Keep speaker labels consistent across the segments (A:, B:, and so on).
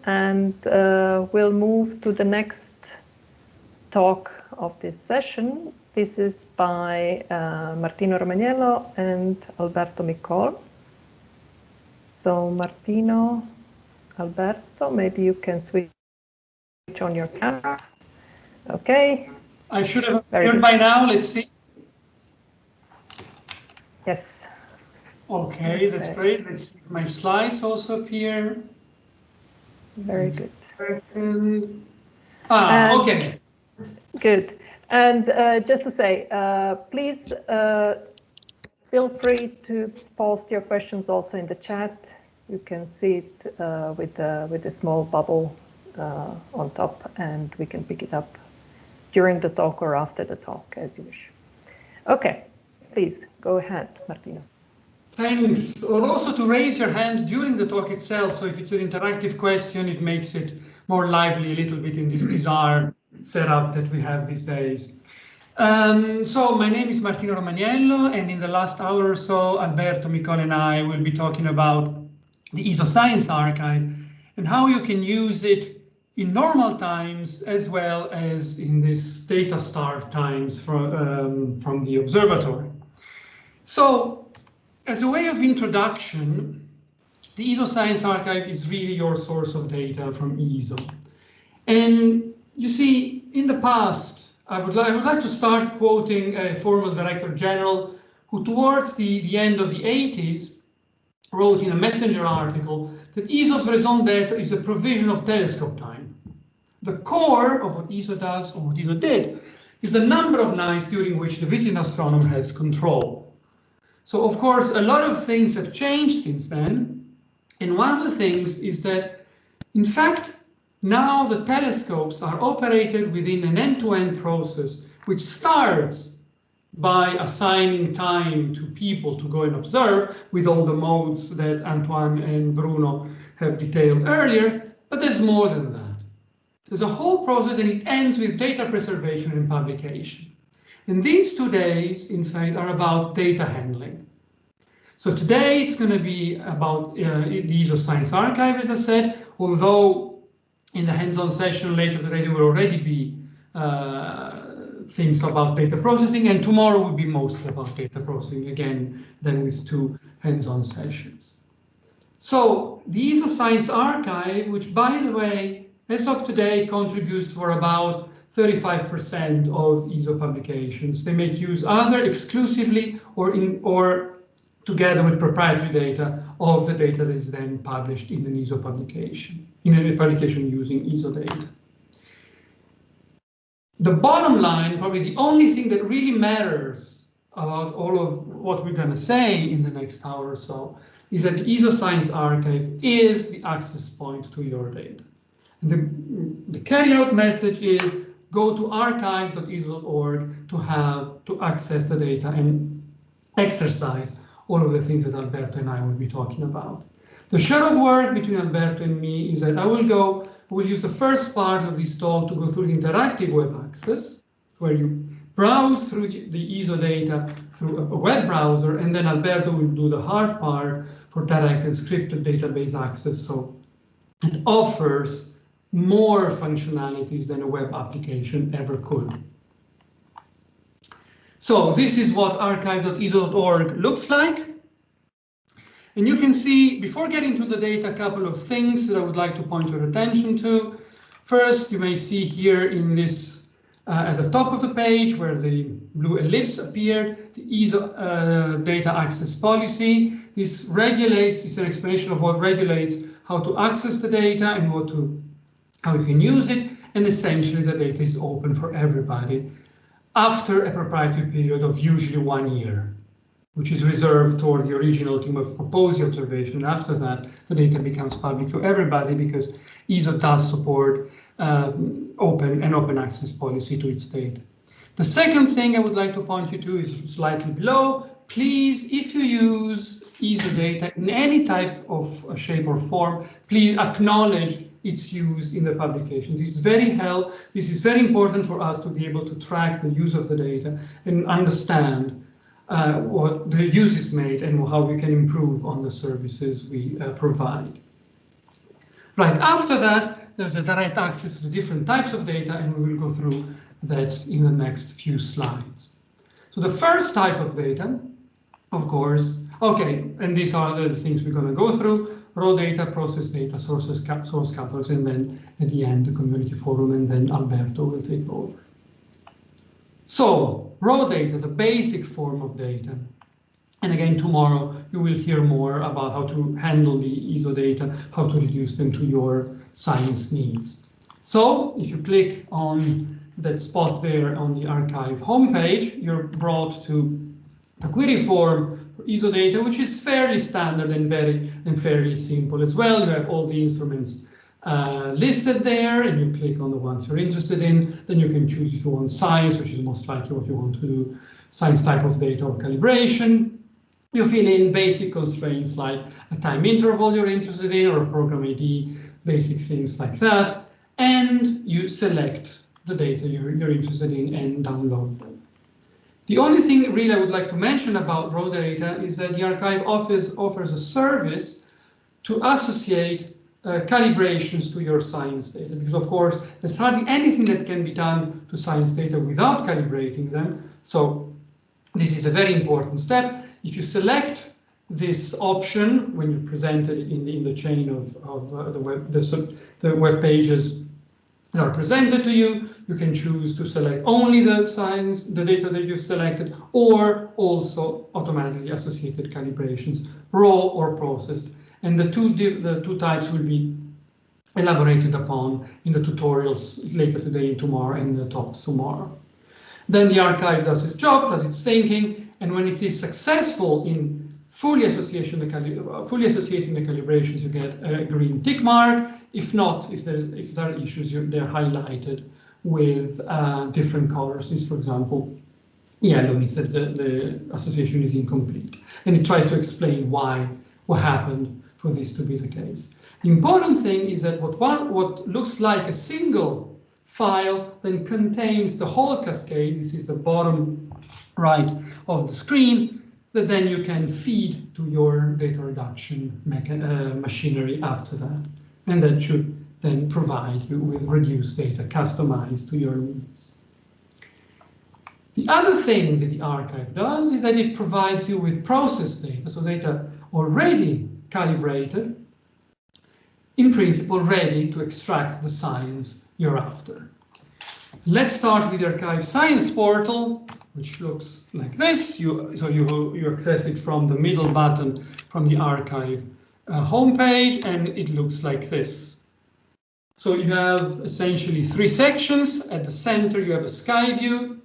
A: and we'll move to the next talk of this session. This is by Martino Romagnello and Alberto Micol. So Martino, Alberto, maybe you can switch on your camera. Okay.
B: I should have appeared by now. Let's see.
A: Yes.
B: Okay, that's great. Let's see if my slides also appear.
A: Very good.
B: Okay.
A: Good. And just to say, please feel free to post your questions also in the chat. You can see it with a small bubble on top, and we can pick it up during the talk or after the talk, as you wish. Okay, please go ahead, Martino.
B: Thanks. Or also to raise your hand during the talk itself. So if it's an interactive question, it makes it more lively a little bit in this bizarre setup that we have these days. So my name is Martino Romagnello, and in the last hour or so, Alberto Micol and I will be talking about the ESO Science Archive and how you can use it in normal times as well as in this data-starved times from the observatory. So as a way of introduction, the ESO Science Archive is really your source of data from ESO. And you see, in the past, I would like to start quoting a former Director General who towards the end of the 80s wrote in a Messenger article that ESO's raison d'etre is the provision of telescope time. The core of what ESO does, or what ESO did, is the number of nights during which the visiting astronomer has control. So, of course, a lot of things have changed since then. And one of the things is that, in fact, now the telescopes are operated within an end-to-end process, which starts by assigning time to people to go and observe with all the modes that Antoine and Bruno have detailed earlier, but there's more than that. There's a whole process, and it ends with data preservation and publication. And these 2 days, in fact, are about data handling. So today it's going to be about the ESO Science Archive, as I said, although in the hands-on session later today there will already be things about data processing, and tomorrow will be mostly about data processing, again, then with 2 hands-on sessions. So the ESO Science Archive, which, by the way, as of today, contributes for about 35% of ESO publications. They make use either exclusively or together with proprietary data of the data that is then published in an ESO publication, in a publication using ESO data. The bottom line, probably the only thing that really matters about all of what we're going to say in the next hour or so, is that the ESO Science Archive is the access point to your data. The carry-out message is go to archive.eso.org to access the data and exercise all of the things that Alberto and I will be talking about. The share of work between Alberto and me is that I will use the first part of this talk to go through the interactive web access, where you browse through the ESO data through a web browser, and then Alberto will do the hard part for direct and scripted database access, so it offers more functionalities than a web application ever could. So this is what archive.eso.org looks like. And you can see, before getting to the data, a couple of things that I would like to point your attention to. First, you may see here in this, at the top of the page where the blue ellipse appeared, the ESO data access policy. This regulates, it's an explanation of what regulates how to access the data and how you can use it, and essentially the data is open for everybody after a proprietary period of usually 1 year, which is reserved toward the original team of proposed observation. After that, the data becomes public to everybody because ESO does support open access policy to its data. The second thing I would like to point you to is slightly below. Please, if you use ESO data in any type of shape or form, please acknowledge its use in the publication. This is very important for us to be able to track the use of the data and understand what the use is made and how we can improve on the services we provide. Right after that, there's a direct access to the different types of data, and we will go through that in the next few slides. So the first type of data, of course, okay, and these are the things we're going to go through: raw data, process data, source catalogs, and then at the end, the community forum, and then Alberto will take over. So, raw data, the basic form of data. And again, tomorrow you will hear more about how to handle the ESO data, how to reduce them to your science needs. So, if you click on that spot there on the archive homepage, you're brought to a query form for ESO data, which is fairly standard and fairly simple as well. You have all the instruments listed there, and you click on the ones you're interested in. Then you can choose if you want science, which is most likely what you want to do, science type of data or calibration. You fill in basic constraints like a time interval you're interested in or a program ID, basic things like that, and you select the data you're interested in and download them. The only thing really I would like to mention about raw data is that the archive offers a service to associate calibrations to your science data, because of course there's hardly anything that can be done to science data without calibrating them. So this is a very important step. If you select this option when you present it in the chain of the web pages that are presented to you, you can choose to select only the data that you've selected, or also automatically associated calibrations, raw or processed. And the two types will be elaborated upon in the tutorials later today and tomorrow, and the talks tomorrow. Then the archive does its job, does its thinking, and when it is successful in fully associating the calibrations, you get a green tick mark. If not, if there are issues, they're highlighted with different colors. This, for example, yellow means that the association is incomplete, and it tries to explain what happened for this to be the case. The important thing is that what looks like a single file then contains the whole cascade. This is the bottom right of the screen, that then you can feed to your data reduction machinery after that. And that should then provide you with reduced data customized to your needs. The other thing that the archive does is that it provides you with process data, so data already calibrated, in principle ready to extract the science you're after. Let's start with the archive science portal, which looks like this. You access it from the middle button from the archive homepage, and it looks like this. So you have essentially three sections. At the center, you have a sky view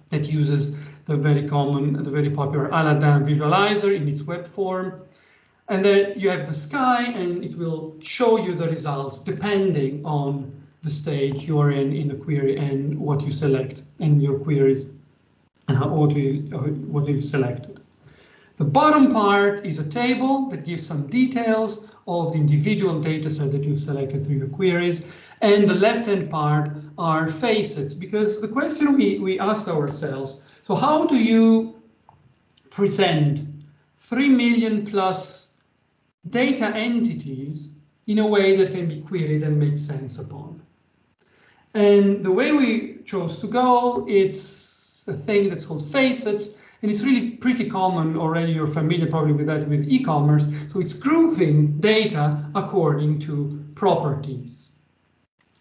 B: that uses the very popular Aladin visualizer in its web form. And then you have the sky, and it will show you the results depending on the stage you're in the query and what you select and your queries and what you've selected. The bottom part is a table that gives some details of the individual data set that you've selected through your queries. And the left-hand part are facets, because the question we asked ourselves, so how do you present 3 million plus data entities in a way that can be queried and made sense upon? And the way we chose to go, it's a thing that's called facets, and it's really pretty common already. You're familiar probably with that with e-commerce. So it's grouping data according to properties.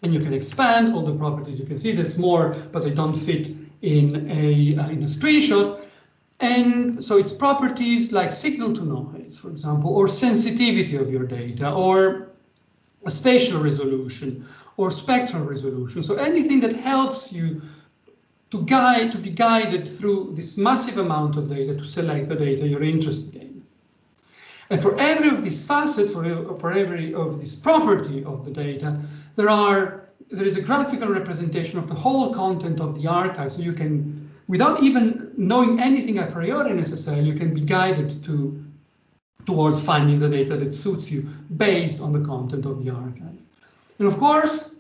B: And you can expand all the properties. You can see there's more, but they don't fit in a screenshot. And so it's properties like signal to noise, for example, or sensitivity of your data, or a spatial resolution, or spectral resolution. So anything that helps you to be guided through this massive amount of data to select the data you're interested in. And for every of these facets, for every of this property of the data, there is a graphical representation of the whole content of the archive. So you can, without even knowing anything a priori necessarily, you can be guided towards finding the data that suits you based on the content of the archive. And of course,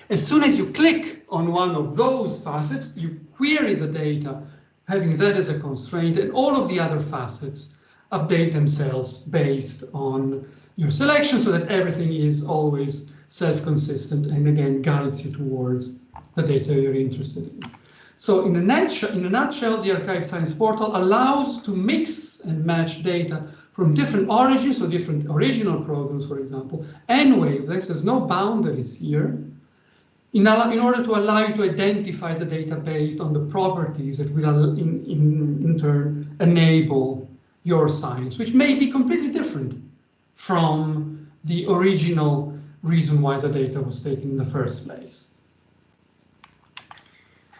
B: as soon as you click on one of those facets, you query the data, having that as a constraint, and all of the other facets update themselves based on your selection so that everything is always self-consistent and again guides you towards the data you're interested in. So in a nutshell, the Archive Science Portal allows to mix and match data from different origins, so different original programs, for example, and wavelengths. There's no boundaries here, in order to allow you to identify the data based on the properties that will in turn enable your science, which may be completely different from the original reason why the data was taken in the first place.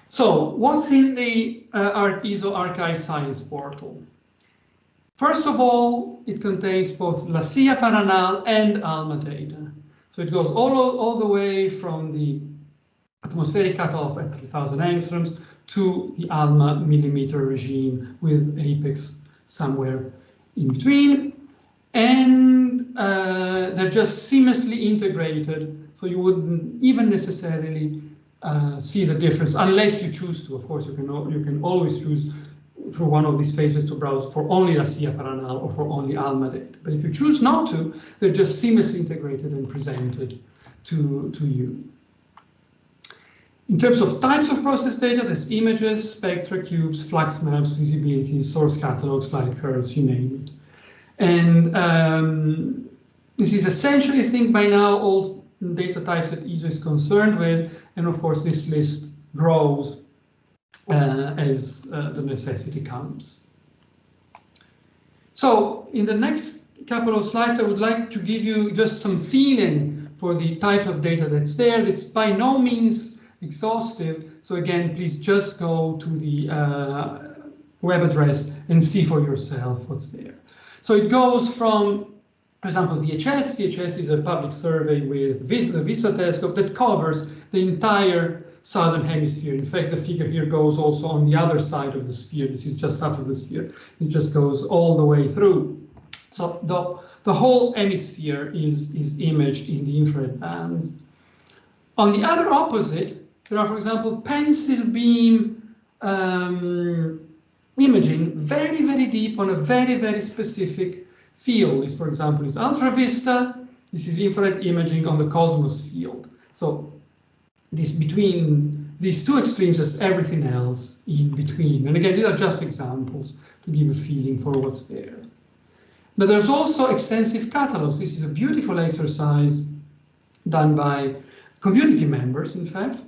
B: So what's in the ESO Archive Science Portal? First of all, it contains both Silla Paranal and ALMA data. So it goes all the way from the atmospheric cutoff at 3000 angstroms to the ALMA millimeter regime with apex somewhere in between. And they're just seamlessly integrated, so you wouldn't even necessarily see the difference unless you choose to. Of course, you can always choose through one of these phases to browse for only Silla Paranal or for only ALMA data. But if you choose not to, they're just seamlessly integrated and presented to you. In terms of types of process data, there's images, spectra, cubes, flux maps, visibilities, source catalogs, light curves, you name it. And this is essentially, I think, by now all data types that ESO is concerned with, and of course this list grows as the necessity comes. So in the next couple of slides, I would like to give you just some feeling for the type of data that's there. It's by no means exhaustive, so again, please just go to the web address and see for yourself what's there. So it goes from, for example, VHS. VHS is a public survey with the VISTA telescope that covers the entire southern hemisphere. In fact, the figure here goes also on the other side of the sphere. This is just half of the sphere. It just goes all the way through. So the whole hemisphere is imaged in the infrared bands. On the other opposite, there are, for example, pencil beam imaging very, very deep on a very, very specific field. This, for example, is UltraVISTA. This is infrared imaging on the cosmos field. So this between these two extremes, there's everything else in between. And again, these are just examples to give a feeling for what's there. But there's also extensive catalogs. This is a beautiful exercise done by community members, in fact,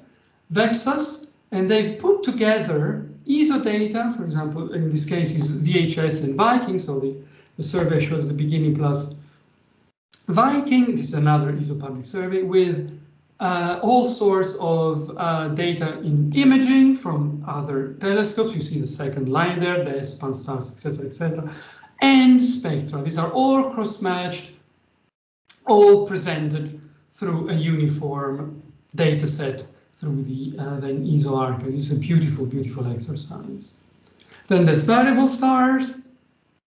B: VEXAS, and they've put together ESO data, for example, in this case is VHS and Viking, so the survey showed at the beginning plus Viking. This is another ESO public survey with all sorts of data in imaging from other telescopes. You see the second line there, the S-band stars, etc., and spectra. These are all cross-matched, all presented through a uniform data set through the then ESO archive. It's a beautiful, beautiful exercise. Then there's variable stars,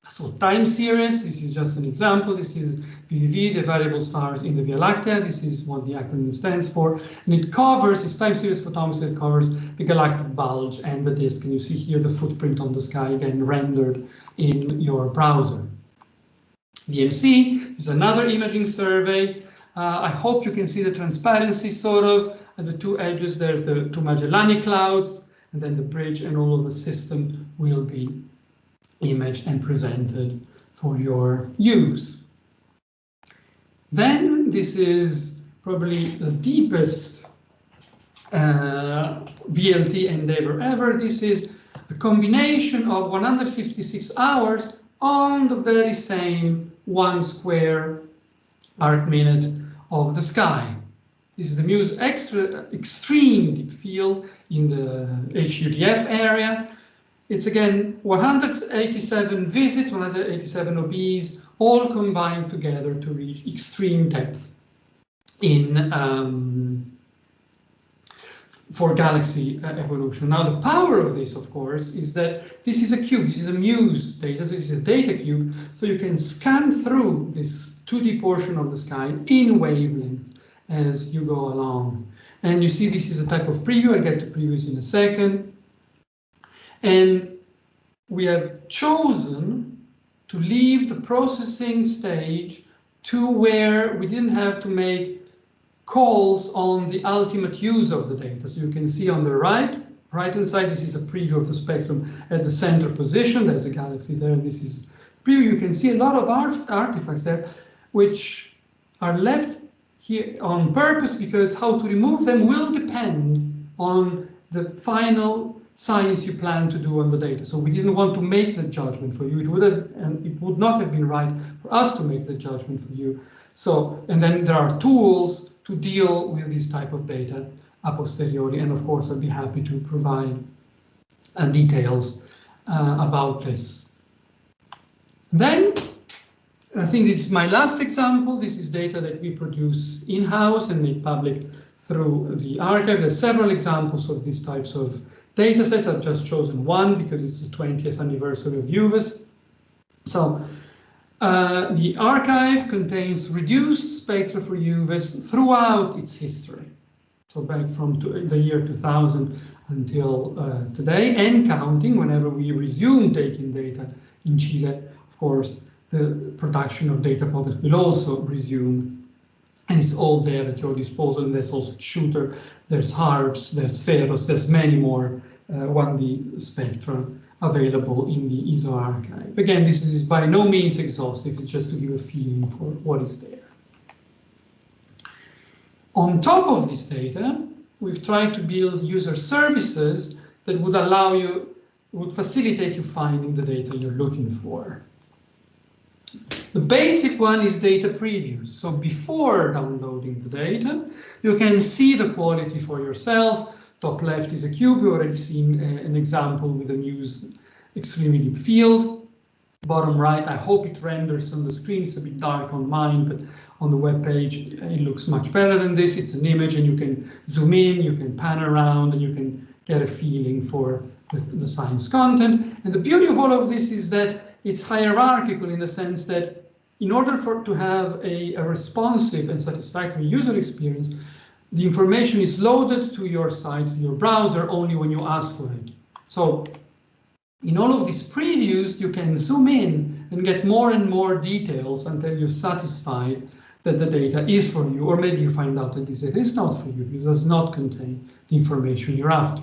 B: so time series. This is just an example. This is VVV, the variable stars in the Via Lactea. This is what the acronym stands for. And it covers, it's time series photometry, it covers the galactic bulge and the disk. And you see here the footprint on the sky again rendered in your browser. VMC is another imaging survey. I hope you can see the transparency sort of at the two edges. There's the two Magellanic clouds, and then the bridge and all of the system will be imaged and presented for your use. Then this is probably the deepest VLT endeavor ever. This is a combination of 156 hours on the very same 1 square arc minute of the sky. This is the MUSE extreme deep field in the H UDF area. It's again 187 visits, 187 OBs, all combined together to reach extreme depth in for galaxy evolution. Now the power of this, of course, is that this is a cube. This is a MUSE data. So this is a data cube. So you can scan through this 2D portion of the sky in wavelength as you go along. And you see this is a type of preview. I'll get to previews in a second. And we have chosen to leave the processing stage to where we didn't have to make calls on the ultimate use of the data. So you can see on the right-hand side, this is a preview of the spectrum at the center position. There's a galaxy there, and this is preview. You can see a lot of artifacts there, which are left here on purpose, because how to remove them will depend on the final science you plan to do on the data. So we didn't want to make the judgment for you. It would not have been right for us to make the judgment for you. So, and then there are tools to deal with this type of data a posteriori, and of course I'll be happy to provide details about this. Then, I think this is my last example. This is data that we produce in-house and make public through the archive. There's several examples of these types of data sets. I've just chosen one because it's the 20th anniversary of UVIS. So the archive contains reduced spectra for UVIS throughout its history. So back from the year 2000 until today, and counting. Whenever we resume taking data in Chile, of course, the production of data products will also resume. And it's all there at your disposal. And there's also Shooter, there's HARPS, there's Pharos, there's many more 1D spectra available in the ESO archive. Again, this is by no means exhaustive, it's just to give a feeling for what is there. On top of this data, we've tried to build user services that would allow you, would facilitate you finding the data you're looking for. The basic one is data previews. So before downloading the data, you can see the quality for yourself. Top left is a cube. We've already seen an example with a MUSE extremely deep field. Bottom right, I hope it renders on the screen. It's a bit dark on mine, but on the web page, it looks much better than this. It's an image, and you can zoom in, you can pan around, and you can get a feeling for the science content. And the beauty of all of this is that it's hierarchical in the sense that in order to have a responsive and satisfactory user experience, the information is loaded to your site, to your browser, only when you ask for it. So in all of these previews, you can zoom in and get more and more details until you're satisfied that the data is for you, or maybe you find out that this data is not for you. It does not contain the information you're after.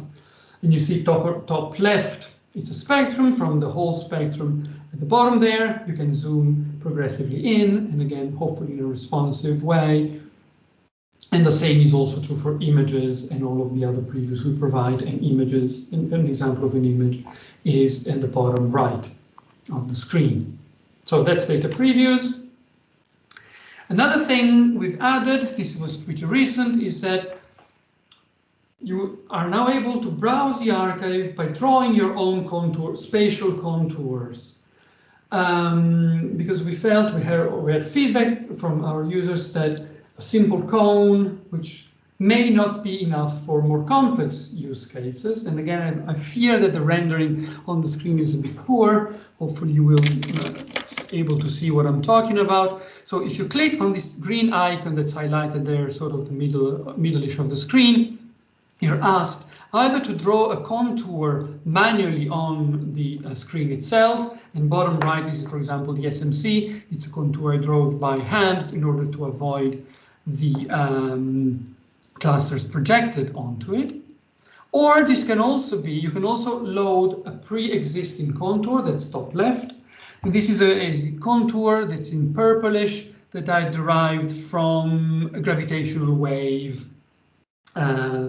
B: And you see top left, it's a spectrum from the whole spectrum. At the bottom there, you can zoom progressively in, and again, hopefully in a responsive way. And the same is also true for images and all of the other previews we provide. And images, an example of an image is at the bottom right of the screen. So that's data previews. Another thing we've added, this was pretty recent, is that you are now able to browse the archive by drawing your own contour, spatial contours. Because we felt we had feedback from our users that a simple cone, which may not be enough for more complex use cases. And again, I fear that the rendering on the screen is a bit poor. Hopefully you will be able to see what I'm talking about. So if you click on this green icon that's highlighted there, sort of the middle-ish of the screen, you're asked either to draw a contour manually on the screen itself. And bottom right, this is, for example, the SMC. It's a contour I drove by hand in order to avoid the clusters projected onto it. Or this can also be, you can also load a pre-existing contour that's top left. And this is a contour that's in purplish that I derived from a gravitational wave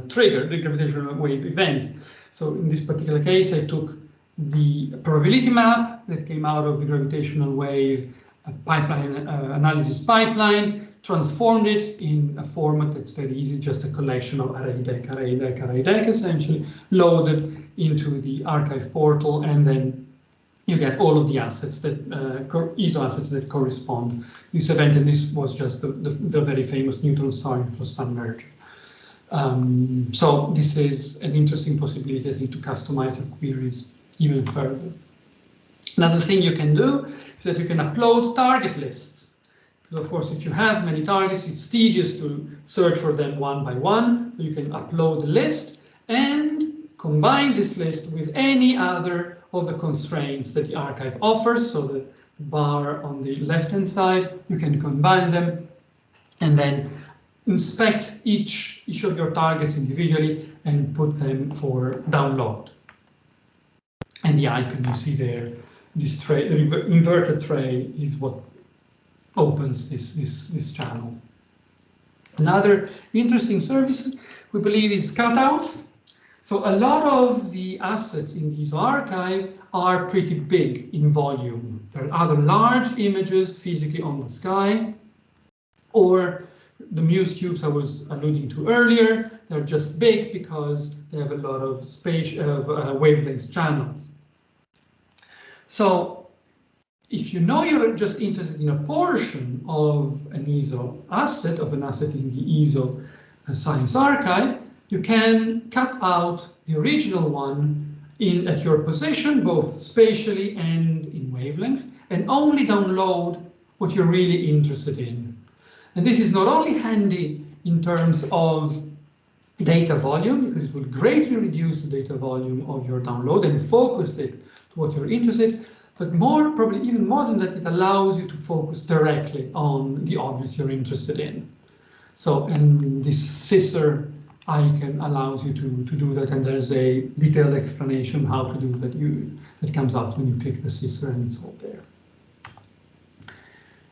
B: trigger, the gravitational wave event. So in this particular case, I took the probability map that came out of the gravitational wave pipeline analysis pipeline, transformed it in a format that's very easy, just a collection of array deck, essentially, loaded into the archive portal, and then you get all of the assets that ESO assets that correspond to this event. And this was just the very famous neutron star infrastar merger. So this is an interesting possibility, I think, to customize your queries even further. Another thing you can do is that you can upload target lists. Because of course, if you have many targets, it's tedious to search for them one by one. So you can upload the list and combine this list with any other of the constraints that the archive offers. So the bar on the left-hand side. You can combine them and then inspect each of your targets individually and put them for download. And the icon you see there, this tray, the inverted tray, is what opens this channel. Another interesting service we believe is Cutouts. So a lot of the assets in this archive are pretty big in volume. There are other large images physically on the sky, or the MUSE cubes I was alluding to earlier. They're just big because they have a lot of wavelength channels. So if you know you're just interested in a portion of an ESO asset, of an asset in the ESO Science Archive, you can cut out the original one at your possession, both spatially and in wavelength, and only download what you're really interested in. And this is not only handy in terms of data volume, because it will greatly reduce the data volume of your download and focus it to what you're interested in, but probably even more than that, it allows you to focus directly on the object you're interested in. So, and this scissor icon allows you to do that, and there's a detailed explanation how to do that that comes out when you click the scissor, and it's all there.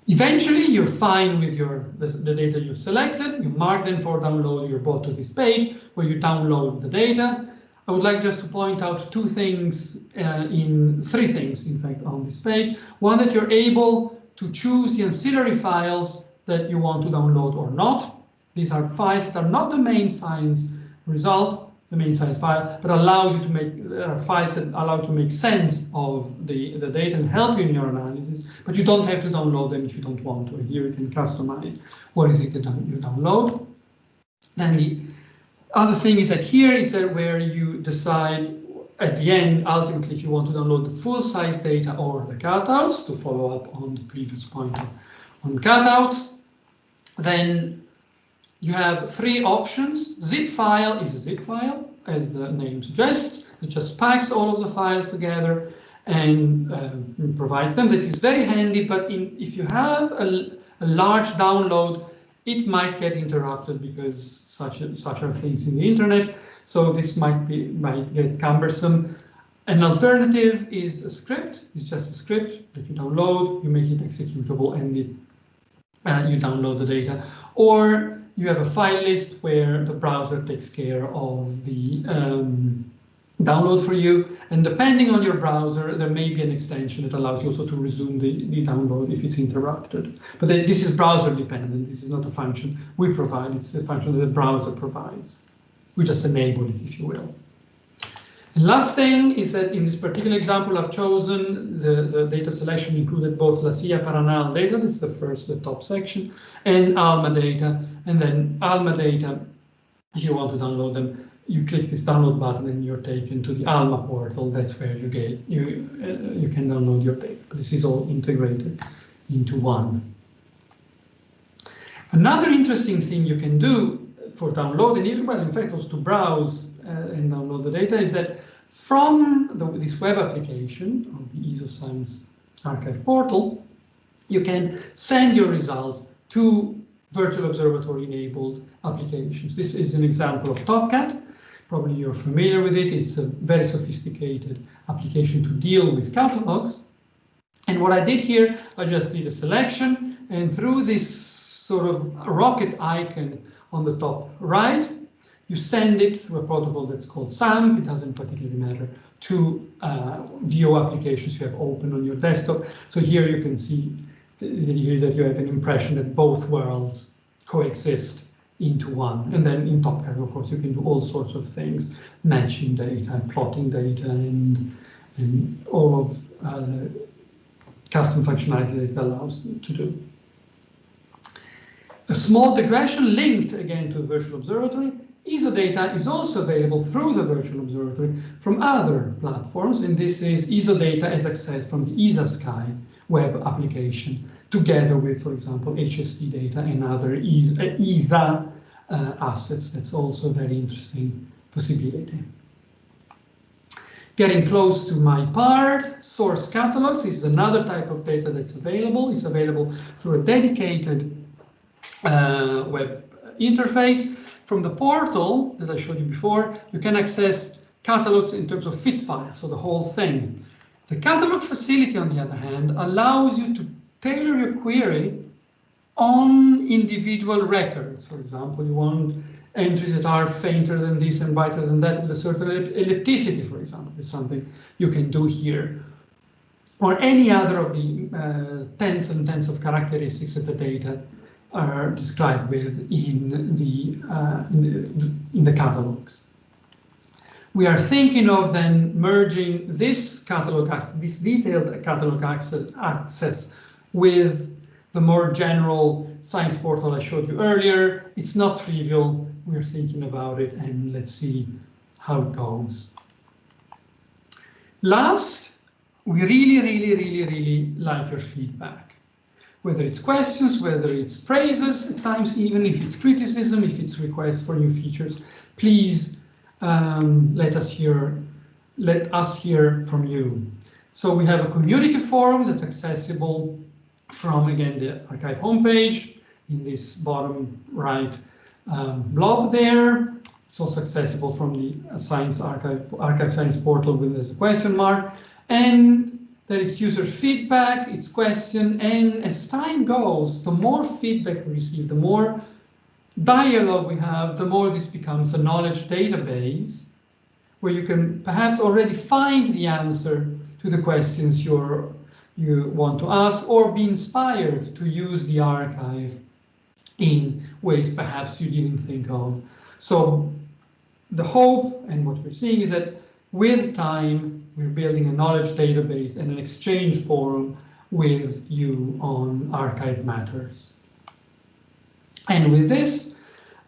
B: Eventually, you're fine with the data you've selected. You mark them for download. You're brought to this page where you download the data. I would like just to point out three things, in fact, on this page. One, that you're able to choose the ancillary files that you want to download or not. These are files that are not the main science result, the main science file, but allows you to make files that allow you to make sense of the data and help you in your analysis. But you don't have to download them if you don't want to. Here you can customize what is it that you download. Then the other thing is that here is where you decide at the end, ultimately, if you want to download the full size data or the cutouts, to follow up on the previous point on cutouts. Then you have three options. Zip file is a zip file, as the name suggests. It just packs all of the files together and provides them. This is very handy, but if you have a large download, it might get interrupted because such are things in the internet. So this might get cumbersome. An alternative is a script. It's just a script that you download, you make it executable, and you download the data. Or you have a file list where the browser takes care of the download for you. And depending on your browser, there may be an extension that allows you also to resume the download if it's interrupted. But this is browser dependent. This is not a function we provide. It's a function that the browser provides. We just enable it, if you will. And last thing is that in this particular example I've chosen, the data selection included both Silla Paranal data, that's the top section, and ALMA data. And then ALMA data, if you want to download them, you click this download button and you're taken to the ALMA portal. That's where you can download your data. This is all integrated into one. Another interesting thing you can do for download, and even, well, in fact, also to browse and download the data, is that from this web application of the ESO Science Archive portal, you can send your results to virtual observatory enabled applications. This is an example of TopCat. Probably you're familiar with it. It's a very sophisticated application to deal with catalogs. And what I did here, I just did a selection, and through this sort of rocket icon on the top right, you send it through a protocol that's called SAMP. It doesn't particularly matter, to VO applications you have open on your desktop. So here you can see that you have an impression that both worlds coexist into one. And then in TopCat, of course, you can do all sorts of things, matching data, plotting data, and all of the custom functionality that it allows you to do. A small digression linked again to the virtual observatory. ESO data is also available through the virtual observatory from other platforms, and this is ESO data as accessed from the ESASky web application, together with, for example, HST data and other ESA assets. That's also a very interesting possibility. Getting close to my part, source catalogs is another type of data that's available. It's available through a dedicated web interface. From the portal that I showed you before, you can access catalogs in terms of FITS files, so the whole thing. The catalog facility, on the other hand, allows you to tailor your query on individual records. For example, you want entries that are fainter than this and brighter than that with a certain ellipticity, for example, is something you can do here. Or any other of the tens and tens of characteristics that the data are described with in the catalogs. We are thinking of then merging this catalog, this detailed catalog access with the more general science portal I showed you earlier. It's not trivial. We're thinking about it, and let's see how it goes. Last, we really like your feedback. Whether it's questions, whether it's praises, at times even if it's criticism, if it's requests for new features, please let us hear from you. So we have a community forum that's accessible from, again, the archive homepage in this bottom right blob there. It's also accessible from the Science Archive Science portal with this question mark. And there is user feedback, it's question, and as time goes, the more feedback we receive, the more dialogue we have, the more this becomes a knowledge database where you can perhaps already find the answer to the questions you want to ask, or be inspired to use the archive in ways perhaps you didn't think of. So the hope and what we're seeing is that with time, we're building a knowledge database and an exchange forum with you on archive matters. And with this,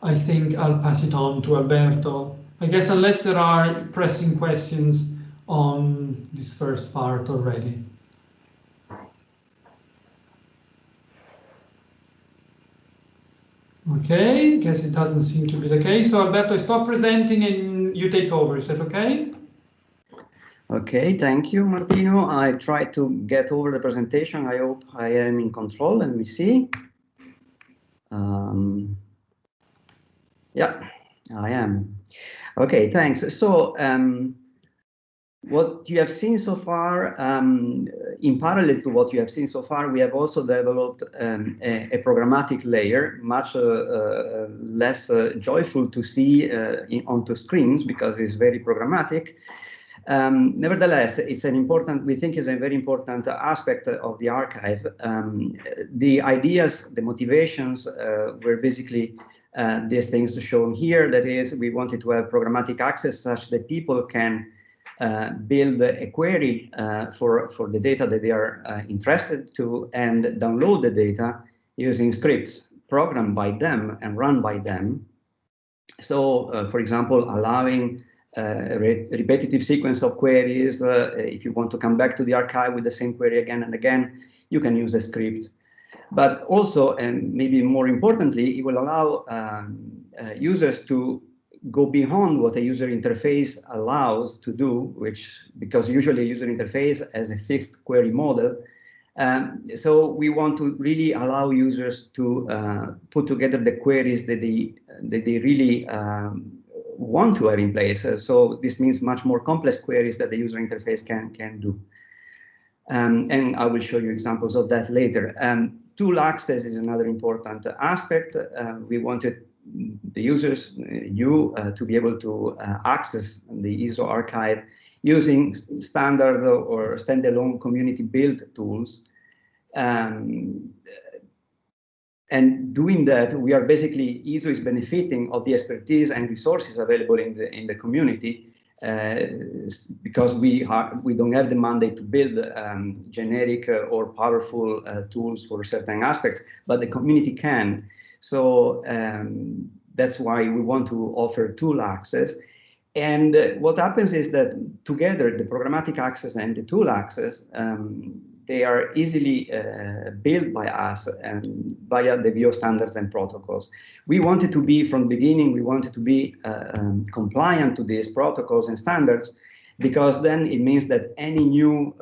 B: I think I'll pass it on to Alberto. I guess unless there are pressing questions on this first part already. Okay, guess it doesn't seem to be the case. So Alberto, stop presenting and you take over. Is that okay?
C: Okay, thank you, Martino. I tried to get over the presentation. I hope I am in control. Let me see. Yeah, I am. Okay, thanks. So what you have seen so far, in parallel to what you have seen so far, we have also developed a programmatic layer, much less joyful to see onto screens because it's very programmatic. Nevertheless, it's an important, we think is a very important aspect of the archive. The ideas, the motivations were basically these things shown here. That is, we wanted to have programmatic access such that people can build a query for the data that they are interested to and download the data using scripts programmed by them and run by them. So, for example, allowing a repetitive sequence of queries. If you want to come back to the archive with the same query again and again, you can use a script. But also, and maybe more importantly, it will allow users to go beyond what a user interface allows to do, because usually a user interface has a fixed query model. So we want to really allow users to put together the queries that they really want to have in place. So this means much more complex queries that the user interface can do. And I will show you examples of that later. Tool access is another important aspect. We wanted the users, to be able to access the ESO archive using standard or standalone community built tools. And doing that, we are basically, ESO is benefiting of the expertise and resources available in the community, because we don't have the mandate to build generic or powerful tools for certain aspects, but the community can. So that's why we want to offer tool access. And what happens is that together, the programmatic access and the tool access, they are easily built by us and via the VO standards and protocols. We wanted to be, from the beginning, we wanted to be compliant to these protocols and standards, because then it means that any new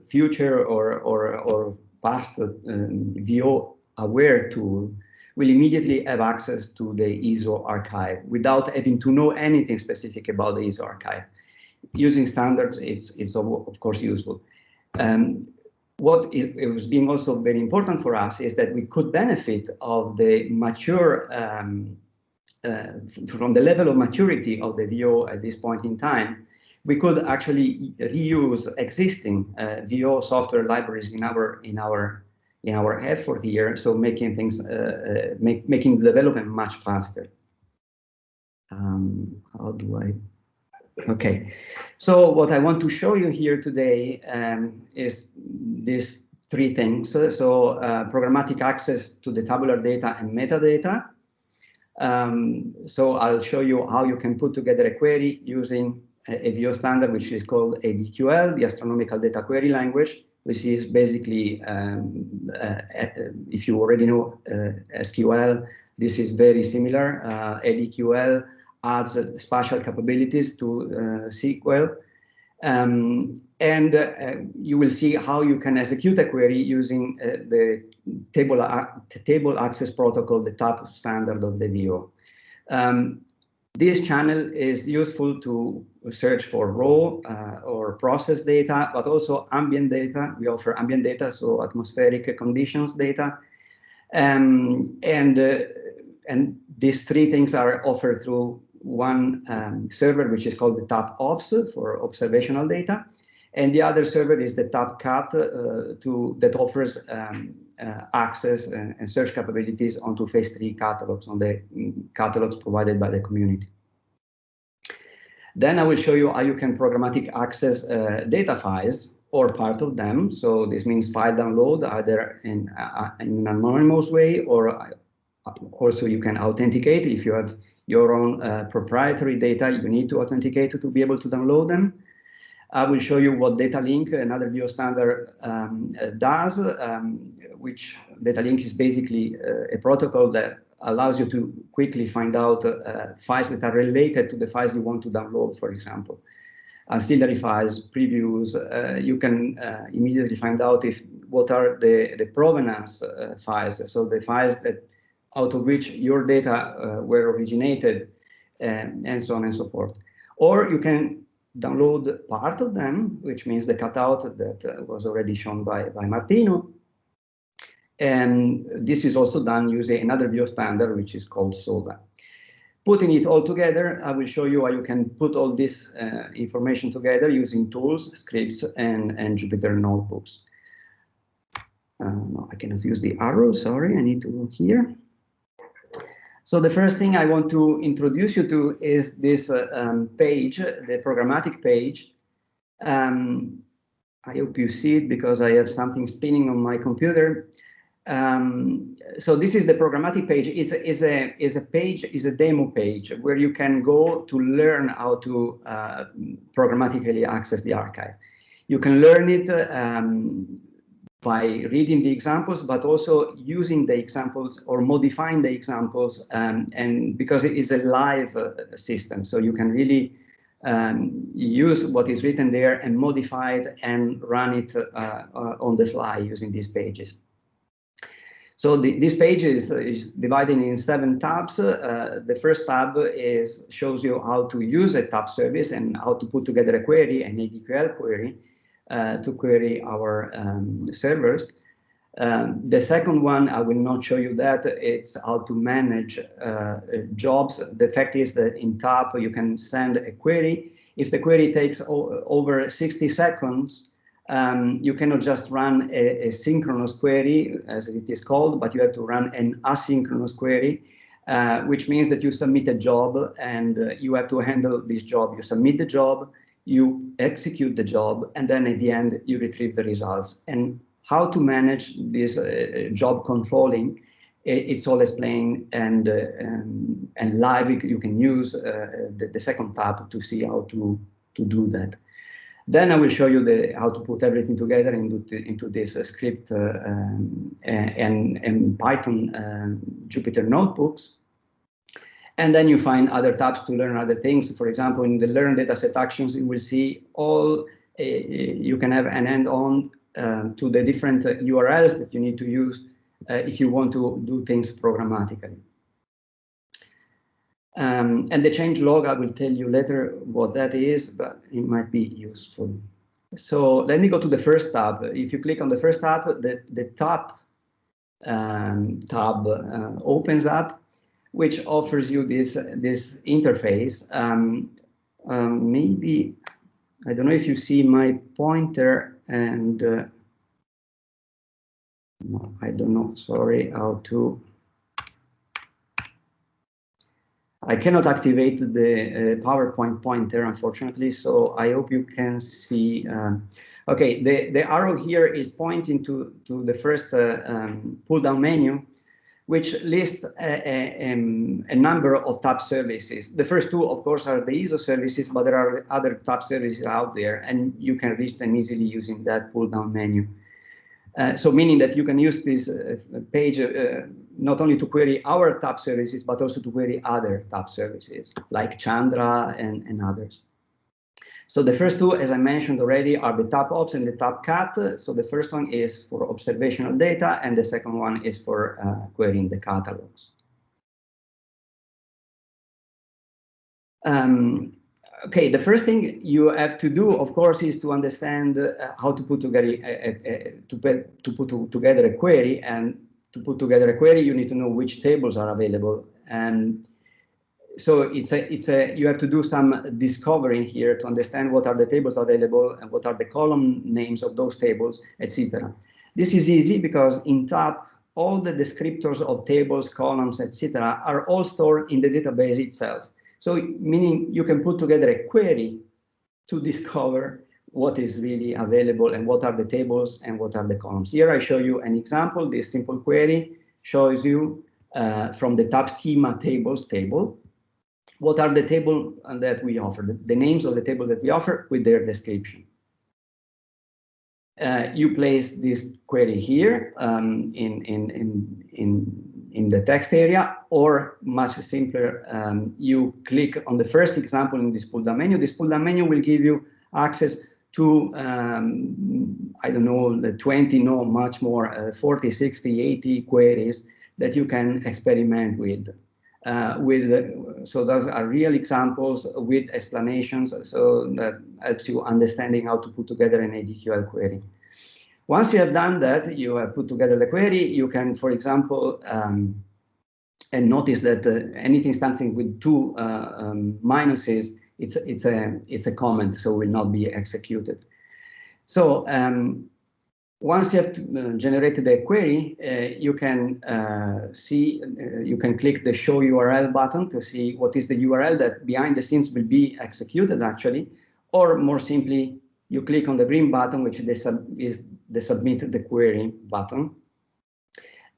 C: future or past VO aware tool will immediately have access to the ESO archive without having to know anything specific about the ESO archive. Using standards, it's of course useful. What is being also very important for us is that we could benefit of the mature, from the level of maturity of the VO at this point in time. We could actually reuse existing VO software libraries in our effort here, so making things making the development much faster. How do I? Okay, so what I want to show you here today is these three things. So programmatic access to the tabular data and metadata. So I'll show you how you can put together a query using a VO standard, which is called ADQL, the Astronomical Data Query Language, which is basically, if you already know SQL, this is very similar. ADQL adds spatial capabilities to SQL. You will see how you can execute a query using the table access protocol, the top standard of the VO. This channel is useful to search for raw or processed data, but also ambient data. We offer ambient data, so atmospheric conditions data. And these three things are offered through one server, which is called the TAP-OBS for observational data. And the other server is the TAP-CAT that offers access and search capabilities onto phase 3 catalogs, on the catalogs provided by the community. Then I will show you how you can programmatic access data files or part of them. So this means file download either in an anonymous way, or also you can authenticate. If you have your own proprietary data, you need to authenticate to be able to download them. I will show you what Datalink, another VO standard, does, which Datalink is basically a protocol that allows you to quickly find out files that are related to the files you want to download, for example. Ancillary files, previews, you can immediately find out what are the provenance files, so the files that out of which your data were originated, and so on and so forth. Or you can download part of them, which means the cutout that was already shown by Martino. And this is also done using another VO standard, which is called SODA. Putting it all together, I will show you how you can put all this information together using tools, scripts, and Jupyter Notebooks. No, I cannot use the arrow, sorry, I need to go here. So the first thing I want to introduce you to is this page, the programmatic page. I hope you see it because I have something spinning on my computer. So this is the programmatic page. Is a demo page where you can go to learn how to programmatically access the archive. You can learn it by reading the examples, but also using the examples or modifying the examples, and because it is a live system, so you can really use what is written there and modify it and run it on the fly using these pages. So this page is divided in 7 tabs. The first tab shows you how to use a tab service and how to put together a query, an ADQL query, to query our servers. The second one, I will not show you that. It's how to manage jobs. The fact is that in TAP, you can send a query. If the query takes over 60 seconds, you cannot just run a synchronous query, as it is called, but you have to run an asynchronous query, which means that you submit a job and you have to handle this job. You submit the job, you execute the job, and then at the end, you retrieve the results. And how to manage this job controlling, it's all explained, and live you can use the second tab to see how to do that. Then I will show you how to put everything together into this script and Python Jupyter Notebooks. And then you find other tabs to learn other things. For example, in the Learn Dataset Actions, you will see all, you can have an end-on to the different URLs that you need to use if you want to do things programmatically. And the change log, I will tell you later what that is, but it might be useful. So let me go to the first tab. If you click on the first tab, the top tab opens up, which offers you this interface. Maybe, I don't know if you see my pointer, and no, I don't know, sorry, how to. I cannot activate the PowerPoint pointer, unfortunately, so I hope you can see. Okay, the arrow here is pointing to the first pull-down menu, which lists a number of tab services. The first two, of course, are the ESO services, but there are other tab services out there, and you can reach them easily using that pull-down menu. So meaning that you can use this page not only to query our tab services, but also to query other tab services like Chandra and others. So the first two, as I mentioned already, are the tab ops and the tab cat. So the first one is for observational data, and the second one is for querying the catalogs. Okay, the first thing you have to do, of course, is to understand how to put together together a query. And to put together a query, you need to know which tables are available. And so you have to do some discovering here to understand what are the tables available and what are the column names of those tables, etc. This is easy because in tab, all the descriptors of tables, columns, etc. are all stored in the database itself. So meaning you can put together a query to discover what is really available and what are the tables and what are the columns. Here I show you an example. This simple query shows you from the tab schema tables table, what are the tables that we offer, the names of the tables that we offer with their description. You place this query here in the text area, or much simpler, you click on the first example in this pull-down menu. This pull-down menu will give you access to, I don't know, the 20, no, much more, 40, 60, 80 queries that you can experiment with. So those are real examples with explanations, so that helps you understanding how to put together an ADQL query. Once you have done that, you have put together the query, you can, for example, and notice that anything starting with two minuses, it's a comment, so will not be executed. So once you have generated a query, you can see, you can click the Show URL button to see what is the URL that behind the scenes will be executed actually, or more simply, you click on the green button, which is the Submit the Query button.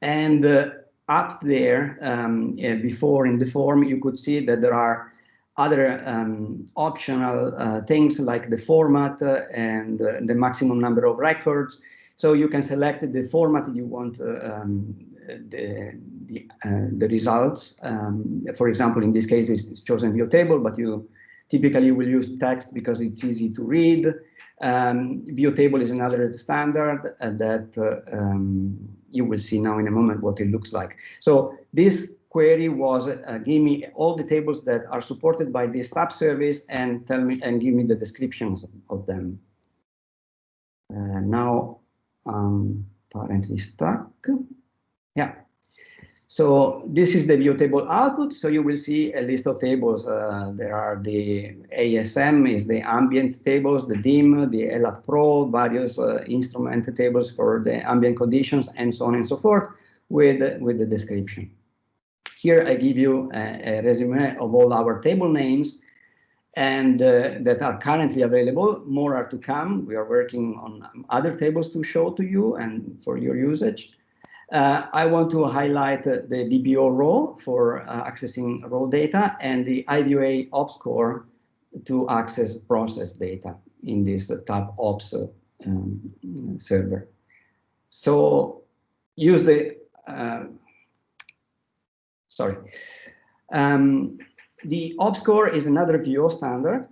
C: And up there, before in the form, you could see that there are other optional things like the format and the maximum number of records. So you can select the format you want the results. For example, in this case, it's chosen view table, but you typically will use text because it's easy to read. View table is another standard that you will see now in a moment what it looks like. So this query was give me all the tables that are supported by this tab service and tell me and give me the descriptions of them. Now apparently stuck. Yeah. So this is the view table output. So you will see a list of tables. There are the ASM is the ambient tables, the DIM, the ELAT Pro, various instrument tables for the ambient conditions, and so on and so forth with the description. Here I give you a resume of all our table names and that are currently available. More are to come. We are working on other tables to show to you and for your usage. I want to highlight the DBO row for accessing raw data and the IVA ops core to access process data in this tab ops server. So use the, The OBSCORE is another VO standard.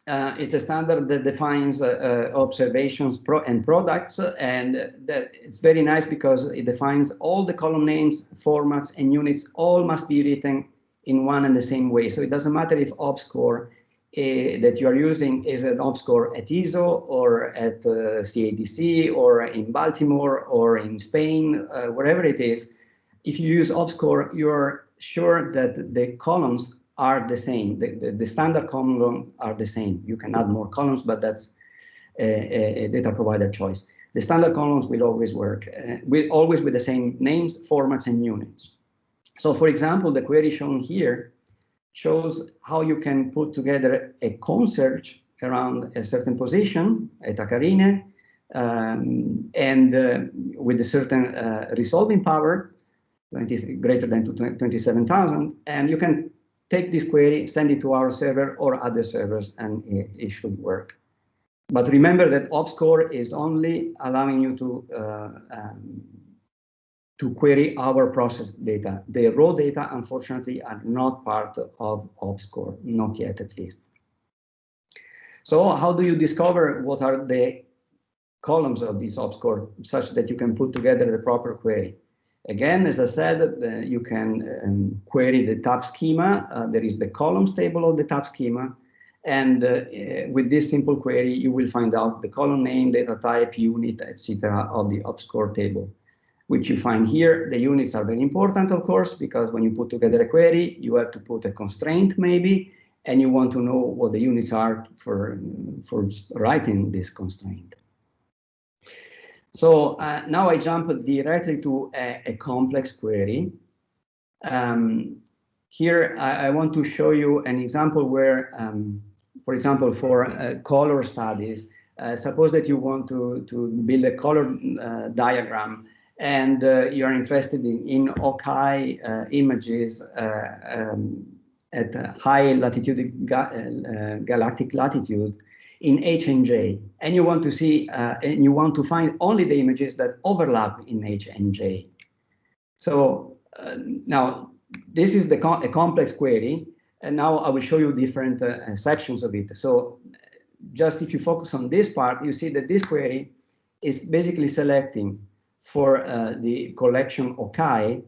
C: It's a standard that defines observations and products, and that it's very nice because it defines all the column names, formats, and units all must be written in one and the same way. So it doesn't matter if OBSCORE that you are using is an OBSCORE at ESO or at CADC or in Baltimore or in Spain, wherever it is. If you use OBSCORE, you're sure that the columns are the same. The standard columns are the same. You can add more columns, but that's a data provider choice. The standard columns will always work, always with the same names, formats, and units. So for example, the query shown here shows how you can put together a cone search around a certain position, eta Carine, and with a certain resolving power, greater than 27,000, and you can take this query, send it to our server or other servers, and it should work. But remember that OBSCORE is only allowing you to query our processed data. The raw data, unfortunately, are not part of OBSCORE, not yet at least. So how do you discover what are the columns of this OBSCORE such that you can put together the proper query? Again, as I said, you can query the tab schema. There is the columns table of the tab schema. And with this simple query, you will find out the column name, data type, unit, etc. of the OBSCORE table, which you find here. The units are very important, of course, because when you put together a query, you have to put a constraint maybe, and you want to know what the units are for writing this constraint. So now I jump directly to a complex query. Here I want to show you an example where, for example, for color studies, suppose that you want to build a color diagram, and you're interested in HAWKI images at high latitude, galactic latitude, in H and J, and you want to see, and you want to find only the images that overlap in H and J. So now this is a complex query, and now I will show you different sections of it. So just if you focus on this part, you see that this query is basically selecting for the collection HAWKI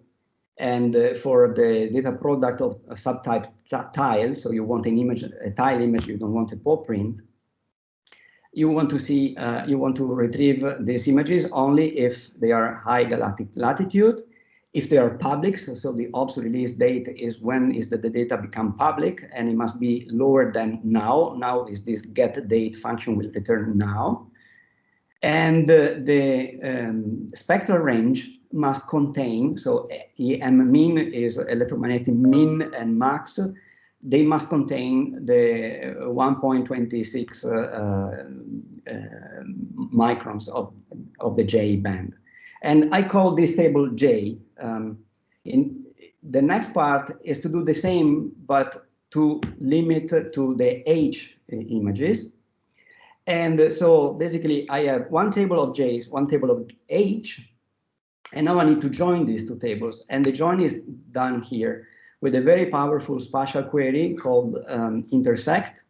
C: and for the data product of a subtype tile. So you want an image, a tile image, you don't want a pop print. You want to see, you want to retrieve these images only if they are high galactic latitude. If they are public, so the OBS release date is when is that the data become public, and it must be lower than now. Now is this get date function will return now. And the spectral range must contain, so EM min is electromagnetic min and max. They must contain the 1.26 microns of the J band. And I call this table J. In the next part is to do the same, but to limit to the H images. And so basically I have one table of J's, one table of H, and now I need to join these two tables. And the join is done here with a very powerful spatial query called intersect.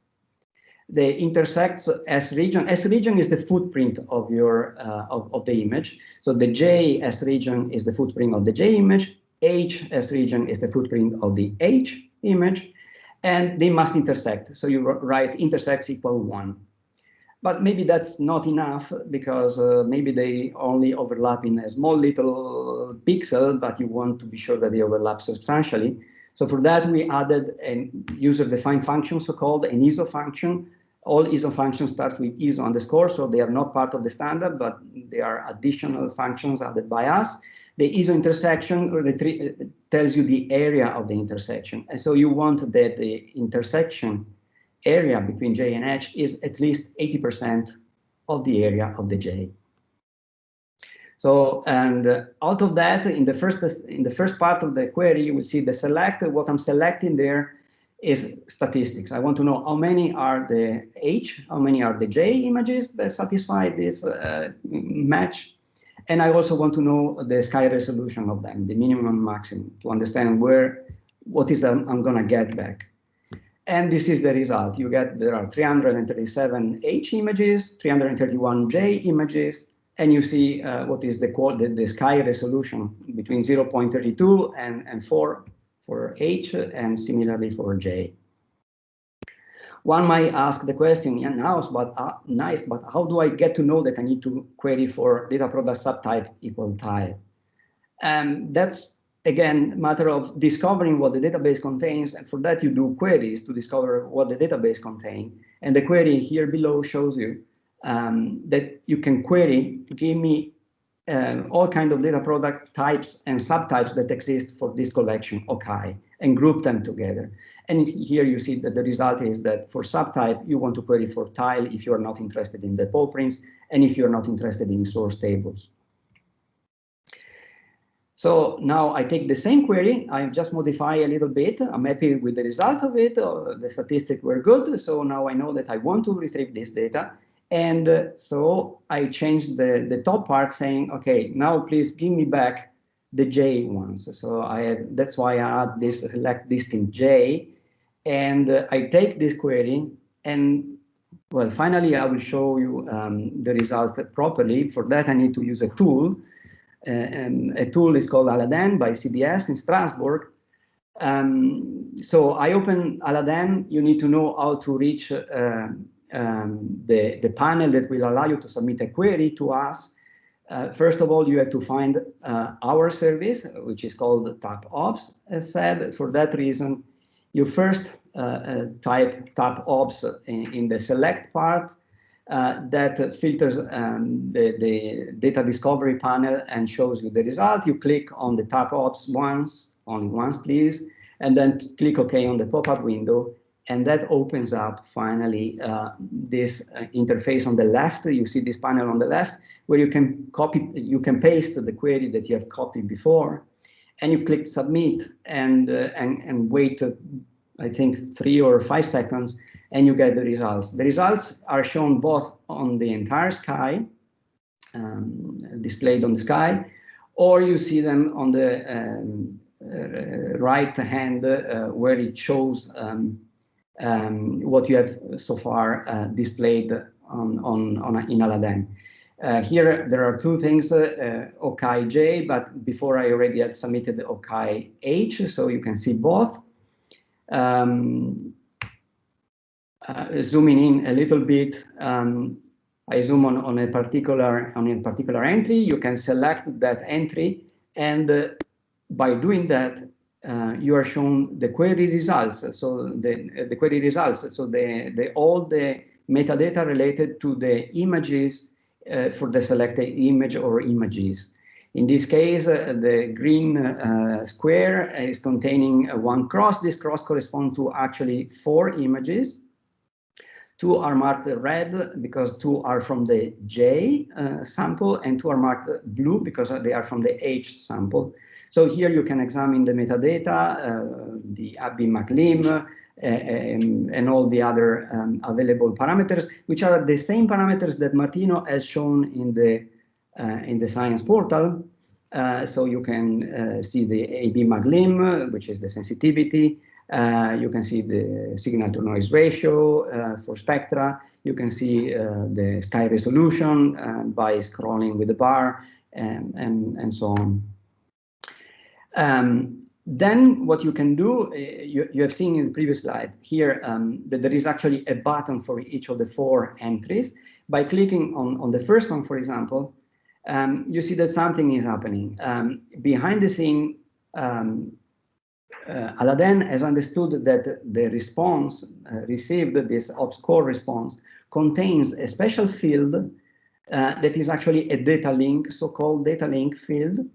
C: The intersects S region. S region is the footprint of your of the image. So the J S region is the footprint of the J image. H S region is the footprint of the H image, and they must intersect. So you write intersects equal 1. But maybe that's not enough because maybe they only overlap in a small little pixel, but you want to be sure that they overlap substantially. So for that, we added a user-defined function, so-called an ESO function. All ESO functions start with ESO underscore, so they are not part of the standard, but they are additional functions added by us. The ESO intersection tells you the area of the intersection. And so you want that the intersection area between J and H is at least 80% of the area of the J. So, and out of that, in the first part of the query, you will see the select. What I'm selecting there is statistics. I want to know how many are the H, how many are the J images that satisfy this match. And I also want to know the sky resolution of them, the minimum and maximum, to understand where what is that I'm going to get back. And this is the result. You get, there are 337 H images, 331 J images, and you see what is the sky resolution between 0.32 and 4 for H, and similarly for J. One might ask the question, yeah, nice, but how do I get to know that I need to query for data product subtype equal type? That's, again, matter of discovering what the database contains, and for that you do queries to discover what the database contains. And the query here below shows you that you can query to give me all kinds of data product types and subtypes that exist for this collection, HAWKI, and group them together. And here you see that the result is that for subtype, you want to query for tile if you are not interested in the paw prints, and if you're not interested in source tables. So now I take the same query, I just modify a little bit, I'm happy with the result of it, the statistics were good, so now I know that I want to retrieve this data. And so I changed the top part saying, okay, now please give me back the J ones. So that's why I add this select distinct J, and I take this query, and well, finally I will show you the result properly. For that I need to use a tool. A tool is called Aladin by CBS in Strasbourg. So I open Aladin. You need to know how to reach the panel that will allow you to submit a query to us. First of all, you have to find our service, which is called TapOps, as said. For that reason, you first type TapOps in the select part. That filters the data discovery panel and shows you the result. You click on the TapOps only once, please, and then click OK on the pop-up window, and that opens up finally this interface on the left. You see this panel on the left where you can paste the query that you have copied before, and you click Submit and wait. I think 3 or 5 seconds, and you get the results. The results are shown both on the entire sky, displayed on the sky, or you see them on the right hand where it shows what you have so far displayed in Aladin. Here there are 2 things, HAWKI J, but before I already had submitted the HAWKI H, so you can see both. Zooming in a little bit, I zoom on a particular entry. You can select that entry, and by doing that, you are shown the query results. So the query results. So all the metadata related to the images for the selected image or images. In this case, the green square is containing 1 cross. This cross corresponds to actually 4 images. 2 are marked red because 2 are from the J sample, and 2 are marked blue because they are from the H sample. So here you can examine the metadata, the Abby McLean, and all the other available parameters, which are the same parameters that Martino has shown in the science portal. So you can see the AB Maglim, which is the sensitivity. You can see the signal to noise ratio for spectra. You can see the sky resolution by scrolling with the bar and so on. Then what you can do, you have seen in the previous slide here that there is actually a button for each of the 4 entries. By clicking on the first one, for example, you see that something is happening. Behind the scene, Aladin has understood that the response received, this OPSCore response, contains a special field that is actually a data link, so-called data link field.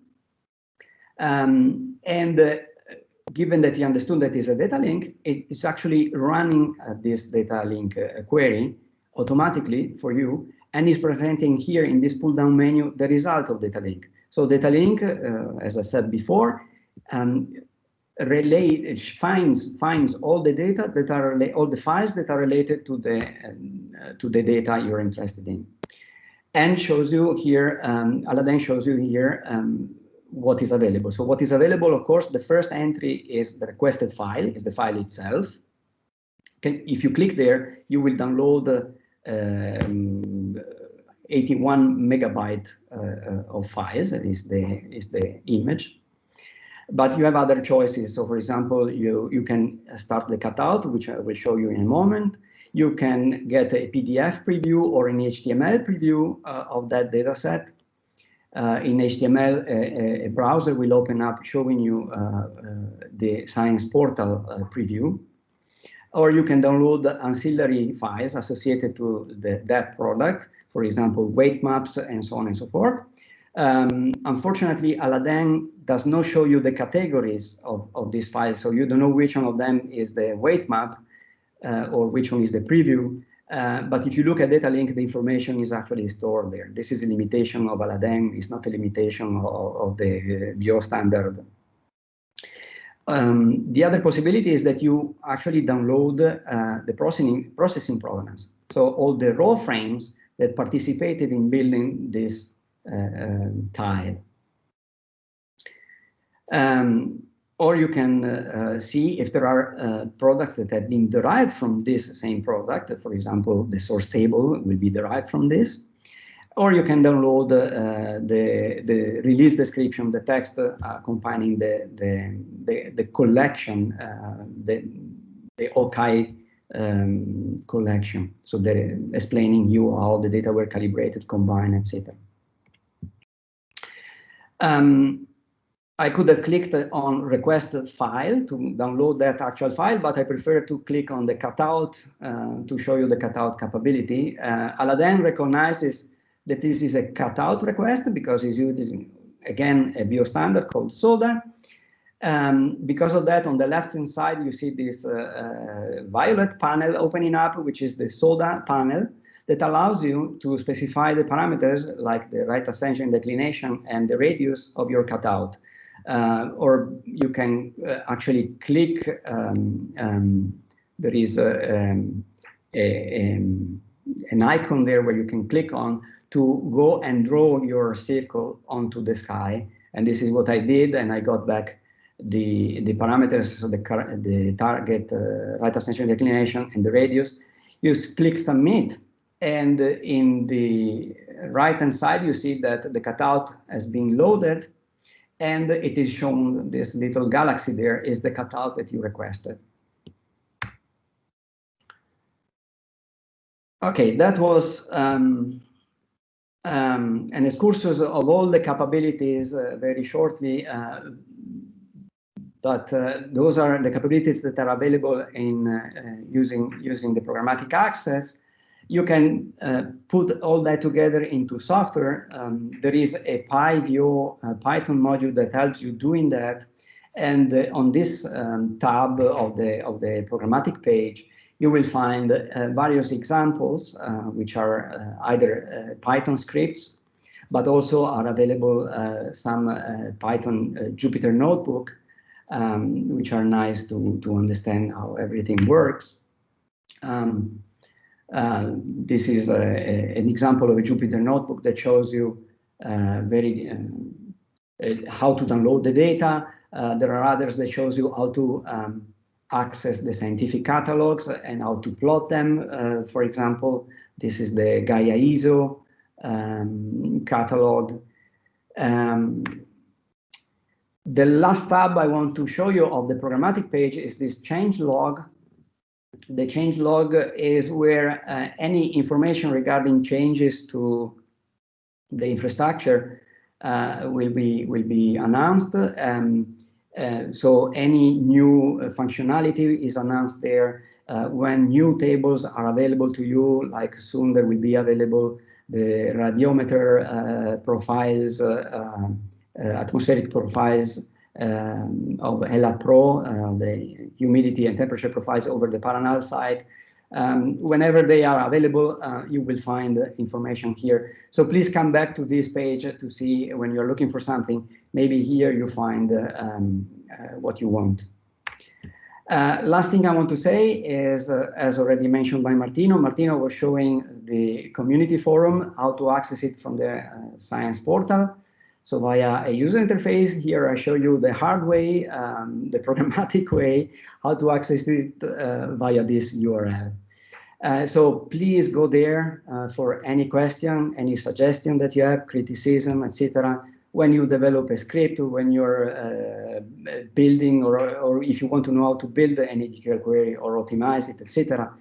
C: Given that he understood that it's a data link, it's actually running this data link query automatically for you, and is presenting here in this pull-down menu the result of data link. So data link, as I said before, finds all the data that are all the files that are related to the data you're interested in, and shows you here. Aladin shows you here what is available. So what is available, of course, the first entry is the requested file, is the file itself. If you click there, you will download 81 megabyte of files, is the image. But you have other choices. So for example, you can start the cutout, which I will show you in a moment. You can get a PDF preview or an HTML preview of that data set. In HTML, a browser will open up showing you the Science Portal preview. Or you can download ancillary files associated to that product, for example, weight maps and so on and so forth. Unfortunately, Aladin does not show you the categories of these files, so you don't know which one of them is the weight map or which one is the preview. But if you look at Datalink, the information is actually stored there. This is a limitation of Aladin, it's not a limitation of the BO standard. The other possibility is that you actually download the processing provenance. So all the raw frames that participated in building this tile. Or you can see if there are products that have been derived from this same product. For example, the source table will be derived from this. Or you can download the release description, the text accompanying the collection, the HAWKI collection. So they're explaining you how the data were calibrated, combined, etc. I could have clicked on request file to download that actual file, but I prefer to click on the cutout to show you the cutout capability. Aladin recognizes that this is a cutout request because it's using, again, a BO standard called SODA. Because of that, on the left-hand side, you see this violet panel opening up, which is the SODA panel that allows you to specify the parameters like the right ascension, declination, and the radius of your cutout. Or you can actually click, there is an icon there where you can click on to go and draw your circle onto the sky. And this is what I did, and I got back the parameters, so the target, right ascension, declination, and the radius. You click submit, and in the right-hand side, you see that the cutout has been loaded, and it is shown, this little galaxy there is the cutout that you requested. Okay, that was an excursus of all the capabilities very shortly, but those are the capabilities that are available in using the programmatic access. You can put all that together into software. There is a PyView Python module that helps you doing that. And on this tab of the programmatic page, you will find various examples, which are either Python scripts, but also are available some Python Jupyter Notebook, which are nice to understand how everything works. This is an example of a Jupyter Notebook that shows you how to download the data. There are others that shows you how to access the scientific catalogs and how to plot them. For example, this is the Gaia ESO catalog. The last tab I want to show you of the programmatic page is this change log. The change log is where any information regarding changes to the infrastructure will be announced. So any new functionality is announced there. When new tables are available to you, like soon there will be available the radiometer profiles, atmospheric profiles of LAT Pro, the humidity and temperature profiles over the Paranal site. Whenever they are available, you will find information here. So please come back to this page to see when you're looking for something. Maybe here you find what you want. Last thing I want to say is, as already mentioned by Martino, Martino was showing the community forum, how to access it from the science portal. So via a user interface, here I show you the hard way, the programmatic way, how to access it via this URL. So please go there for any question, any suggestion that you have, criticism, etc. When you develop a script, or when you're building, or if you want to know how to build an ADQL query or optimize it, etc.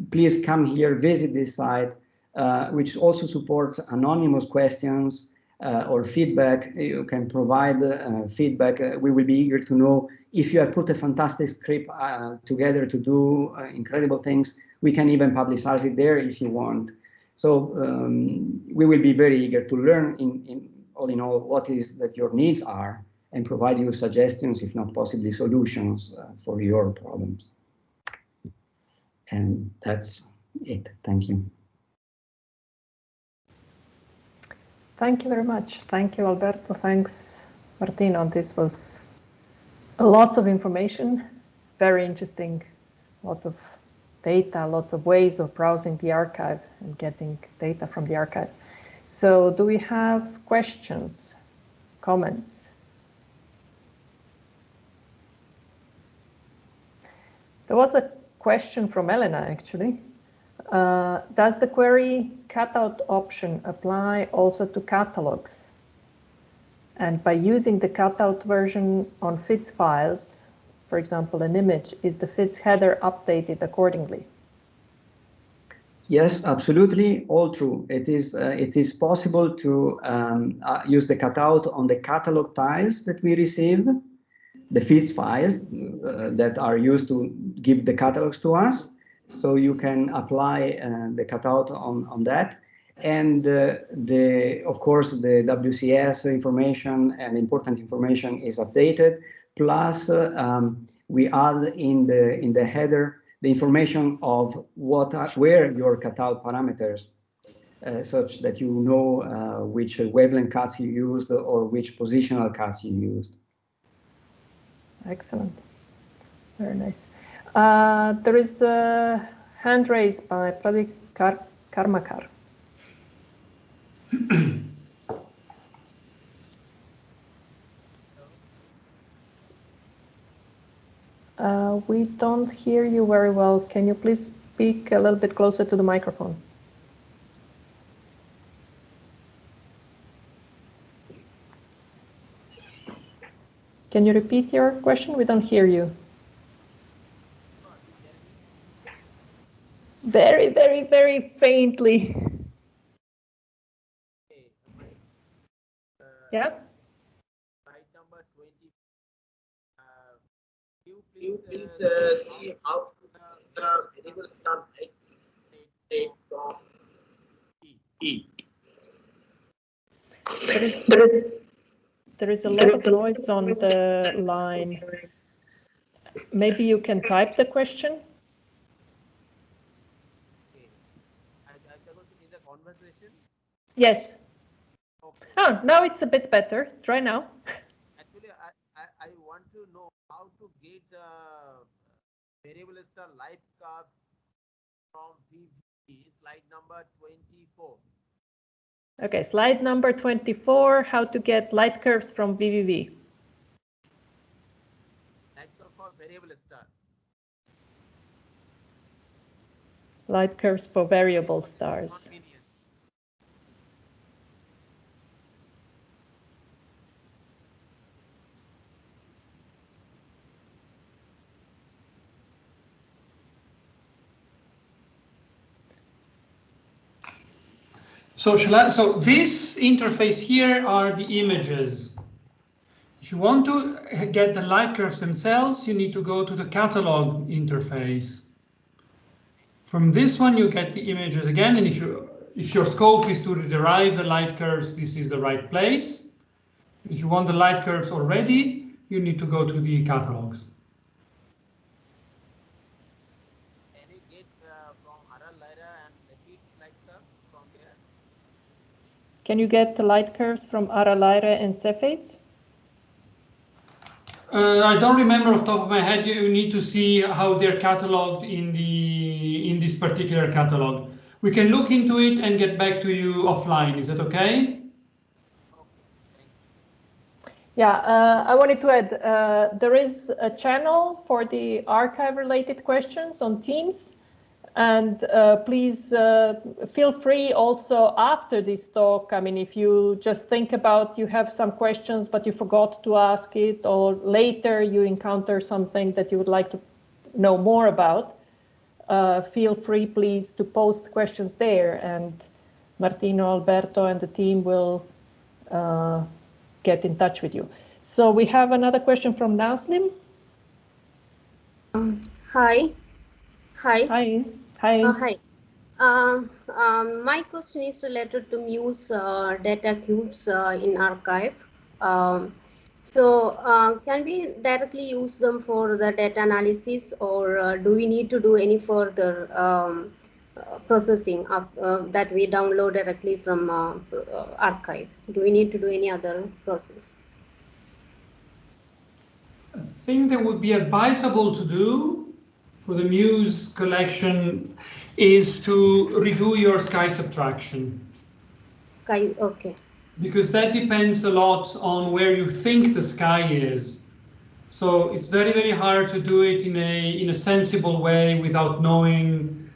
C: Please come here, visit this site, which also supports anonymous questions or feedback. You can provide feedback. We will be eager to know if you have put a fantastic script together to do incredible things. We can even publicize it there if you want. So we will be very eager to learn all in all what is that your needs are and provide you suggestions, if not possibly solutions for your problems. And that's it. Thank you.
A: Thank you very much. Thank you, Alberto. Thanks, Martino. This was lots of information, very interesting, lots of data, lots of ways of browsing the archive and getting data from the archive. So do we have questions, comments? There was a question from Elena, actually. Does the query cutout option apply also to catalogs? And by using the cutout version on FITS files, for example, an image, is the FITS header updated accordingly?
C: Yes, absolutely, all true. It is possible to use the cutout on the catalog tiles that we received, the FITS files that are used to give the catalogs to us. So you can apply the cutout on that. And of course, the WCS information and important information is updated. Plus, we add in the header the information of where your cutout parameters, such that you know which wavelength cuts you used or which positional cuts you used.
A: Excellent. Very nice. There is a hand raised by Pradeep Karmakar. We don't hear you very well. Can you please speak a little bit closer to the microphone? Can you repeat your question? We don't hear you. Very, very, very faintly. Yeah?
D: Slide number 20. You please see how the variable start from E.
A: There is a lot of noise on the line. Maybe you can type the question.
D: Okay. I in the conversation.
A: Yes.
D: Okay.
A: Oh, now it's a bit better. Try now.
D: Actually, I want to know how to get the variable star light curve from VV, slide number 24.
A: Okay, slide number 24, how to get light curves from VVV.
D: Light curve for variable star.
A: Light curves for variable stars.
B: So this interface here are the images. If you want to get the light curves themselves, you need to go to the catalog interface. From this one, you get the images again, and if your scope is to derive the light curves, this is the right place. If you want the light curves already, you need to go to the catalogs.
D: Can you get from Lyra and Cepheids light curve from there?
A: Can you get the light curves from Lyra and Cepheids?
B: I don't remember off the top of my head. You need to see how they're cataloged in this particular catalog. We can look into it and get back to you offline. Is that okay?
D: Okay, thank
A: Yeah, I wanted to add, there is a channel for the archive-related questions on Teams. And please feel free also after this talk. I mean, if you just think about you have some questions, but you forgot to ask it, or later you encounter something that you would like to know more about, feel free, please, to post questions there. And Martino, Alberto, and the team will get in touch with you. So we have another question from Naslim.
E: Hi. Hi.
A: Hi. Hi.
E: Hi. My question is related to MUSE data cubes in archive. Can we directly use them for the data analysis, or do we need to do any further processing of, that we download directly from archive? Do we need to do any other process?
B: A thing that would be advisable to do for the MUSE collection is to redo your sky subtraction.
E: Sky, okay.
B: Because that depends a lot on where you think the sky is. So it's very, very hard to do it in a sensible way without knowing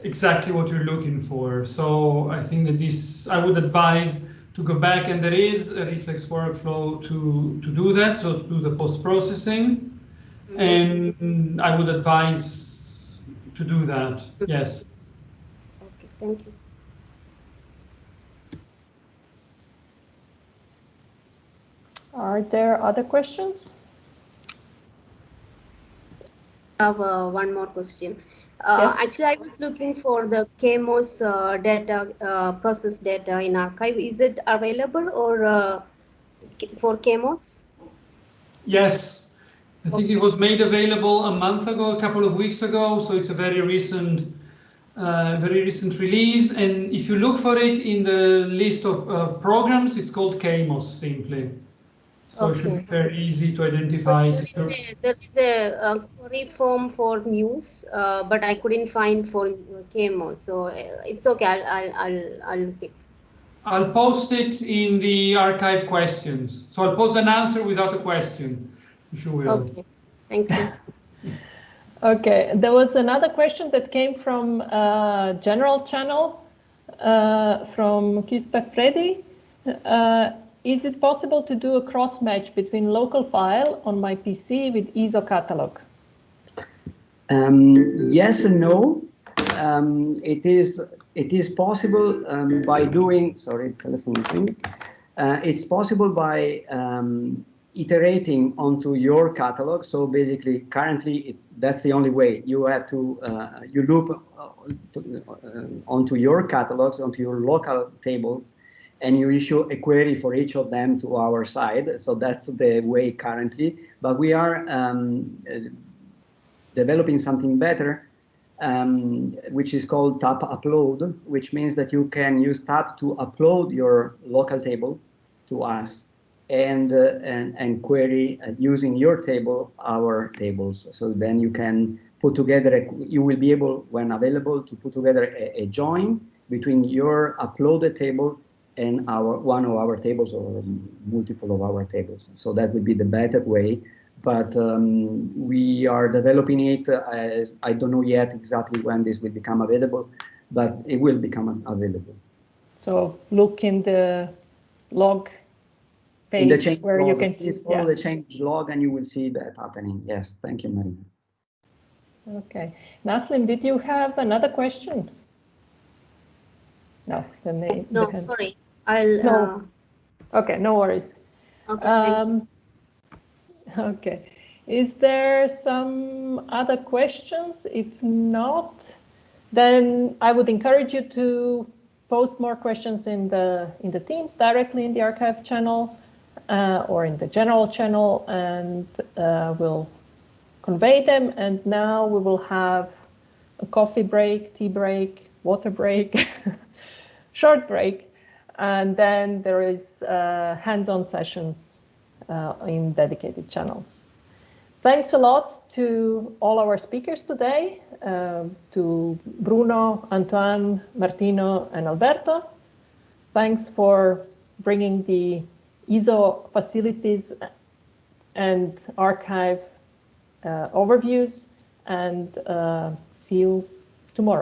B: exactly what you're looking for. So I think that I would advise to go back, and there is a reflex workflow to do that, so to do the post-processing. And I would advise to do that, yes.
E: Okay, thank you.
A: Are there other questions?
E: I have one more question.
A: Yes.
E: Actually, I was looking for the KMOS data, process data in archive. Is it available or for KMOS?
B: Yes. I think it was made available a month ago, a couple of weeks ago, so it's a very recent release. And if you look for it in the list of programs, it's called KMOS simply. So it should be very easy to identify.
E: There is a query form for MUSE, but I couldn't find for KMOS, so it's okay. I'll look it.
B: I'll post it in the archive questions. So I'll post an answer without a question, if you will.
E: Okay, thank you.
A: Okay, there was another question that came from general channel from Kisbek Freddy. Is it possible to do a cross match between local file on my PC with ESO catalog?
C: Yes and no. It is possible by doing. Sorry, telephone is ringing. It's possible by iterating onto your catalog. So basically, currently, that's the only way. You have to you loop onto your catalogs, onto your local table, and you issue a query for each of them to our side. So that's the way currently. But we are developing something better, which is called tap upload, which means that you can use tap to upload your local table to us and query using your table our tables. So then you can put together, you will be able, when available, to put together a join between your uploaded table and one of our tables or multiple of our tables. So that would be the better way. But we are developing it. I don't know yet exactly when this will become available, but it will become available.
A: So look in the log page where you can see.
C: Follow the change log and you will see that happening. Yes, thank you, Marina.
A: Okay. Naslim, did you have another question? No,
E: no, sorry.
A: No. Okay, no worries.
E: Okay,
A: okay. Is there some other questions? If not, then I would encourage you to post more questions in the Teams directly in the archive channel or in the general channel, and we'll convey them. And now we will have a coffee break, tea break, water break, short break, and then there is hands-on sessions in dedicated channels. Thanks a lot to all our speakers today, to Bruno, Antoine, Martino, and Alberto. Thanks for bringing the ESO facilities and archive overviews, and see you tomorrow.